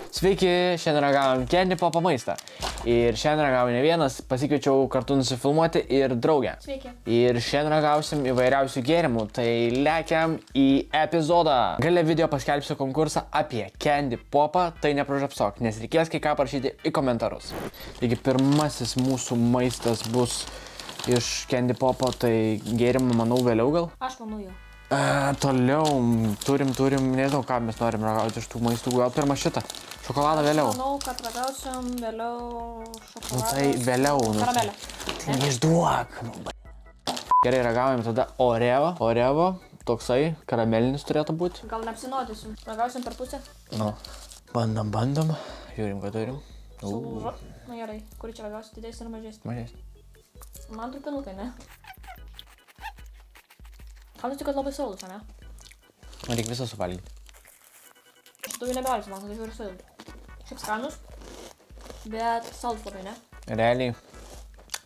Sveiki, šiandien ragavom Candy Popą maistą. Ir šiandien ragavom ne vienas, pasikviečiau kartu nusifilmuoti ir draugę. Sveiki. Ir šiandien ragausim įvairiausių gėrimų, tai lekiam į epizodą. Gale video paskelbsiu konkursą apie Candy Popą, tai nepražapsok, nes reikės kai ką parašyti į komentarus. Taigi pirmasis mūsų maistas bus iš Candy Popo, tai gėrimų manau vėliau gal? Aš manau jau. Toliau turim, nežinau ką mes norim ragauti iš tų maistų, gal pirmą šitą. Šokoladą vėliau. Manau, kad ragausim vėliau šokoladą. Nu tai vėliau. Karamelę. Tai neišduok. Gerai, ragaujam tada Oreo. Oreo, toksai, karamelinis turėtų būti. Gal neapsinaudysim. Ragausim per pusę. Nu, bandom. Žiūrim, ką turim. Sulūžo. Na gerai, kurį čia ragausim, didesnį ir mažesnį. Mažesnį. Man trupinukai, ne? Kam tu tik, kad labai saldus, ne? Reikia visą suvalgyti. Šitų jau nebevalgysim, man tai žiūri saldus. Šiaip skanus, bet saldus labai, ne? Realiai,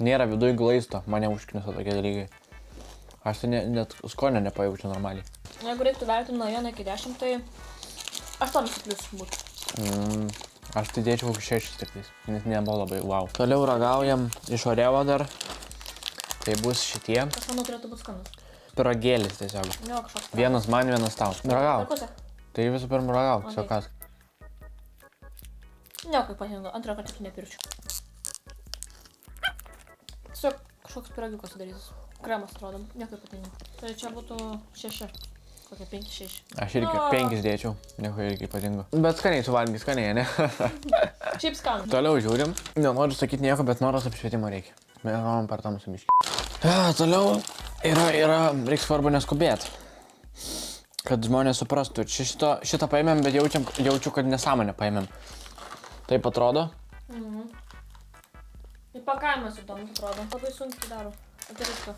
nėra viduj glaisto, mane užkniso tokie dalykai. Aš tai net skonio nepajaučiu normaliai. Jeigu reiktų vertinti nuo 1 iki 10, tai 8 plius būtų. Aš tai dėčiau kokį 6 tiktais, nes nebuvo labai wow. Toliau ragaujam iš Oreo dar. Tai bus šitie. Kas manau turėtų būti skanus. Piragėlis tiesiog. Ne, kažkoks. Vienas man, vienas tau. Ragauk. Per pusę. Tai visų pirma ragauk, tiesiog kas. Ne, kaip patinka, antrą kartą tik nepirčiu. Tiesiog kažkoks pyragiukas sudarytas. Kremas atrodo, nieko patinka. Tai čia būtų 6. Kokie 5-6. Aš irgi 5 dėčiau, nieko irgi patinka. Bet skaniai suvalgys, skaniai, ne? Šiaip skanų. Toliau žiūrim. Nenoriu sakyti nieko, bet noras apšvietimo reikia. Mes gavom per tamsų biškį. Toliau reiks svarbu neskubėti. Kad žmonės suprastų. Šitą paėmėm, bet jaučiu, kad nesąmonę paėmėm. Taip atrodo? Įpakavimas įdomus atrodo. Labai sunkiai daro. Atiriška.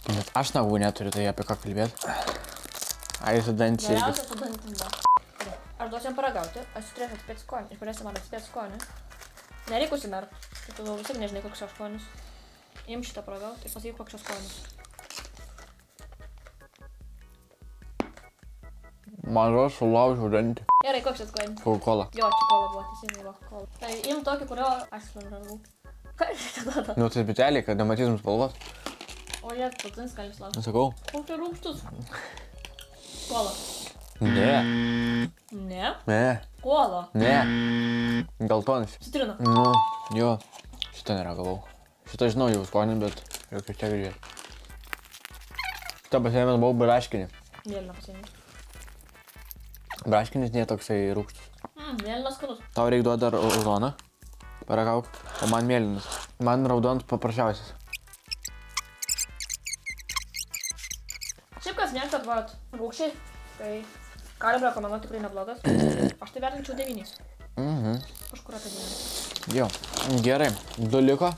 Bet aš nagų neturiu, tai apie ką kalbėti. Ai, su dančiai. Geriausia su dantim buvo. Aš duosiu jam paragauti. Aš turėsiu atspėti skonį. Iš pradėsiu man atspėti skonį. Nereikia užsimerkti. Tai tu vis tiek nežinai, koks jo skonis. Im šitą paragauti ir pasakyk, koks jo skonis. Mažos sulaužiau dantį. Gerai, koks šis skonis? Coca-Cola. Jo, čia kola buvo, teisingai buvo kola. Tai im tokį, kurio aš ragau. Ką šitą duoda? Nu, tai biteliai, kad nematytum spalvos. O jie, patins skalis laukia. Sakau. Koks čia rūgštus? Kola. Ne. Ne? Ne. Kola. Ne. Galtonis. Citrina. Nu, jo. Šitą neragavau. Šitą žinau jau skonį, bet reikia čia žiūrėti. Šitą pasiėmęs buvau braškinį. Mėlyną pasiėmė. Braškinis nėra toksai rūgštus. Mėlynas skanus. Tau reikia duoti dar raudoną. Paragauk. O man mėlynas. Man raudonas paprasčiausias. Šiaip kas mėgstat, vat, rūgščiai, tai kalibro rekomenduoju tikrai neblogas. Aš tai vertinčiau 9. Kažkur apie 9. Jo. Gerai. 2 liko.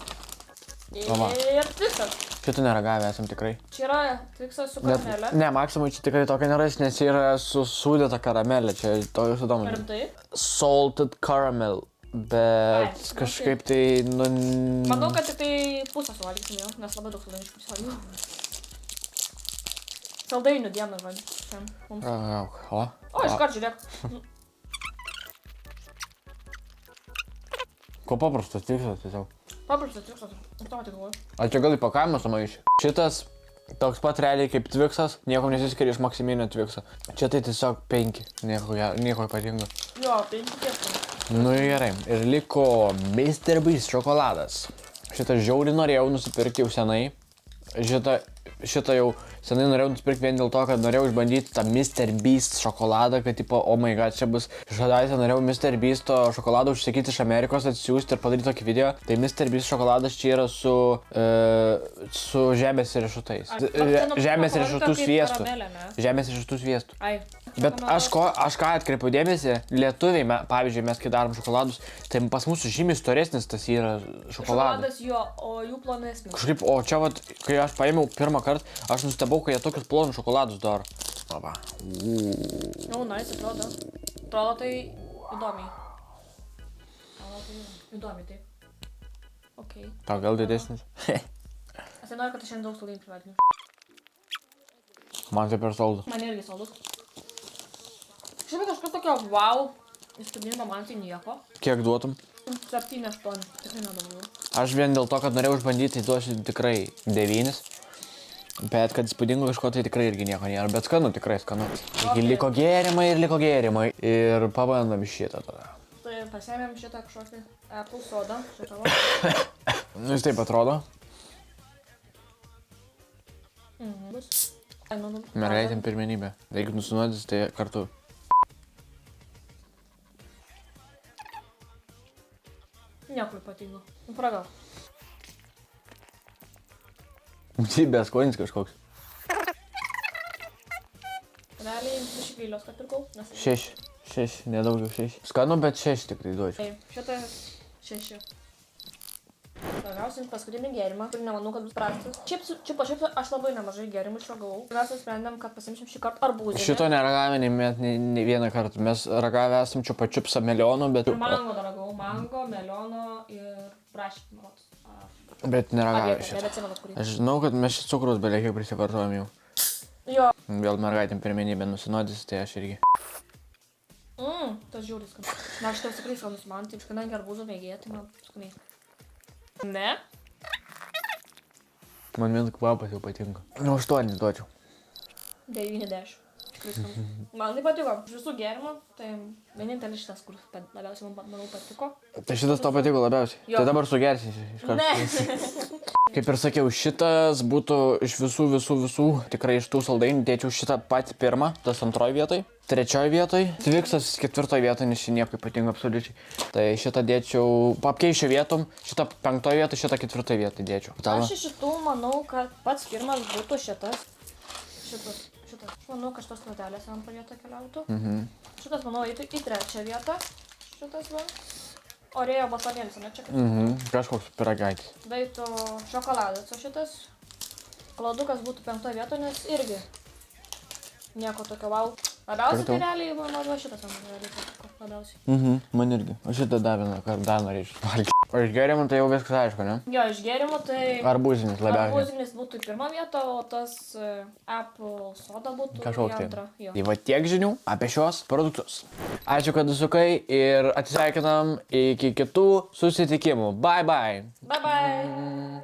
Ir Twiksas. Šitą neragavę esam tikrai. Čia yra Twiksas su karamelė. Ne, maksimui čia tikrai tokia neras, nes čia yra sūdyta karamelė. Čia tokius įdomus. Rimtai? Salted caramel. Bet kažkaip tai, Manau, kad tik tai pusę suvalgysim jau, nes labai daug saldainiškų suvalgiau. Saldainių dieną, šiandien mums. Ragauk. O, iškart žiūrėk. Ko paprastas Twiksas tiesiog. Paprastas Twiksas, aš tavo tik galvoju. A čia gal įpakavimas sumaišė. Šitas toks pat realiai kaip Twiksas, nieko nesiskiria iš maksiminio Twikso. Čia tai tiesiog 5, nieko ypatingo. Jo, 5 tiesų. Nu gerai, ir liko Mr. Beast šokoladas. Šitą žiauriai norėjau nusipirkti jau senai. Šitą jau senai norėjau nusipirkti vien dėl to, kad norėjau išbandyti tą Mr. Beast šokoladą, kad tipo, oh my god, čia bus. Žadaise norėjau Mr. Beasto šokoladą užsakyti iš Amerikos, atsiųsti ir padaryti tokį video. Tai Mr. Beast šokoladas čia yra su žemės riešutais. Žemės riešutų sviestu. Žemės riešutų sviestu. Ai. Bet aš ką atkreipiau dėmesį, lietuviai, pavyzdžiui, mes kai darom šokoladus, tai pas mūsų žymiai storesnis tas yra šokoladas. Šokoladas jo, o jų plonesnis. Kažkaip, o čia vat, kai aš paėmiau pirmą kartą, aš nustebau, kai jie tokius plonus šokoladus daro. Aba. Jau, nice, atrodo. Atrodo tai įdomiai. Įdomiai, taip. Okei. Tau gal didesnis? Aš tai noriu, kad aš šiandien daug saldainių privalgyčiau. Man tai per saldu. Man irgi saldus. Šiaip kažkas tokio wow. Įstūmimo man tai nieko. Kiek duotum? 7-8, tikrai nedaugiau. Aš vien dėl to, kad norėjau išbandyti, tai duosiu tikrai 9. Bet kad įspūdingo kažko tai tikrai irgi nieko nėra. Bet skanu, tikrai skanu. Okay. Liko gėrimai. Ir pabandom šitą tada. Tai pasiėmėm šitą kažkokį Apple sodą. Šitą va. Nu, jis taip atrodo. Bus. Mergaitėm pirmenybė. Jeigu nusinuodys, tai kartu. Nieko ypatingo. Paragau. Be skonis kažkoks. Realiai išvylios, kad pirkau. 6, nedaugiau 6. Skanu, bet 6 tikrai duočiau. Taip, šitą 6. Gausim paskutinį gėrimą, kur nemanau, kad bus prastas. Čipo aš labai nemažai gėrimų išragavau. Mes nusprendėm, kad pasimšim šį kartą arbūzinį. Šito neragavę nei vieną kartą. Mes ragavę esam čiupa čiupsą melionų, bet... Ir mango dar ragavau. Mango, meliono ir prašyti, man. Bet neragavę šitą. Nebeatsimenu, kurį. Aš žinau, kad mes šit cukrus beveik kiek prisikartojom jau. Jo. Vėl mergaitėm pirmenybę nusinodys, tai aš irgi. Tas žiūris, kad... Na, šitas tikrai skanus man, taip, kadangi arbūzo mėgėja, tai man skaniai. Ne? Man vien kvapas jau patinka. Nu, 8 duočiau. 9-10. Tikrai skanus. Man tai patiko. Iš visų gėrimų, tai vienintelis šitas, kuris labiausiai man, manau, patiko. Tai šitas tau patiko labiausiai? Jo. Tai dabar sugersi iš karto. Ne. Kaip ir sakiau, šitas būtų iš visų, tikrai iš tų saldainių dėčiau šitą patį pirmą, tas 2 vietoj. 3 vietoj, Tviksas 4 vietoj, nes čia nieko ypatingo absoliučiai. Tai šitą dėčiau, apkeičiu vietom, šitą 5 vietoj, šitą 4 vietoj dėčiau. Aš iš šitų manau, kad pats pirmas būtų šitas. Šitas. Aš manau, kad šitos klatelės ant vietą keliautų. Šitas, manau, eitų į 3 vietą. Šitas va. Orėjo batonėlis, ne čia kaip. Kažkoks pyragaitis. Beitų šokoladas, o šitas kladukas būtų 5 vietoj, nes irgi nieko tokio wow. Labiausiai tai realiai, man šitas realiai patiko, labiausiai. Man irgi. O šitą davino, kad dar norėčiau valgyti. O iš gėrimų tai jau viskas aišku, ne? Jo, iš gėrimų tai... Arbūzinis labiausiai. Arbūzinis būtų į 1 vietą, o tas Apple soda būtų Kažkoks į 2. tai. Tai va tiek žinių apie šios produktus. Ačiū, kad užsukai ir atsisveikinam iki kitų susitikimų. Bye bye. Bye bye.